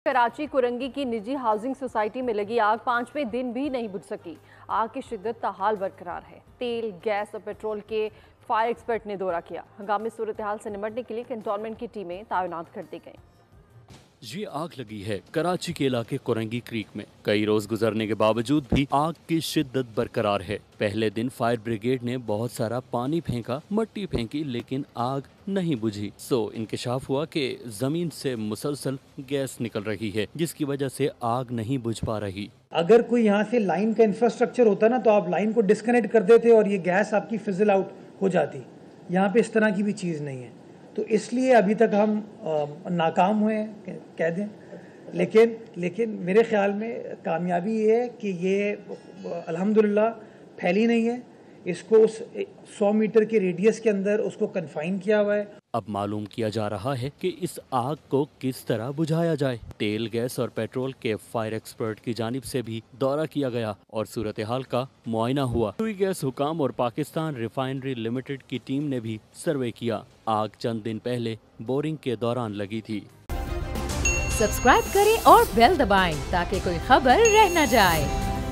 कराची कुरंगी की निजी housing society में लगी आग 5वें दिन भी नहीं बुझ सकी। आग की शिद्दत ताहाल बरकरार है। तेल, गैस और पेट्रोल के फायर एक्सपर्ट ने दौरा किया। हंगामी सूरत हाल से निपटने के लिए कंट्रोलमेंट की टीमें तैनात कर दी गईं। ये आग लगी है कराची के इलाके कुरंगी क्रीक में। कई रोज गुजरने के बावजूद भी आग की शिद्दत बरकरार है। पहले दिन फायर ब्रिगेड ने बहुत सारा पानी फेंका, मट्टी फेंकी, लेकिन आग नहीं बुझी। इंकशाफ हुआ कि जमीन से मुसलसल गैस निकल रही है, जिसकी वजह से आग नहीं बुझ पा रही। अगर कोई यहाँ से लाइन का इंफ्रास्ट्रक्चर होता ना तो आप लाइन को डिस्कनेक्ट कर देते और ये गैस आपकी फिजल आउट हो जाती। यहाँ पे इस तरह की भी चीज़ नहीं है, तो इसलिए अभी तक हम नाकाम हुए हैं कह दें। लेकिन मेरे ख्याल में कामयाबी ये है कि ये अल्हम्दुलिल्लाह फैली नहीं है। इसको उस 100 मीटर के रेडियस के अंदर उसको कन्फाइन किया हुआ है। अब मालूम किया जा रहा है कि इस आग को किस तरह बुझाया जाए। तेल, गैस और पेट्रोल के फायर एक्सपर्ट की जानिब से भी दौरा किया गया और सूरत हाल का मुआयना हुआ। सुई गैस हुकाम और पाकिस्तान रिफाइनरी लिमिटेड की टीम ने भी सर्वे किया। आग चंद दिन पहले बोरिंग के दौरान लगी थी। सब्सक्राइब करें और बेल दबाएं ताकि कोई खबर रह न जाए।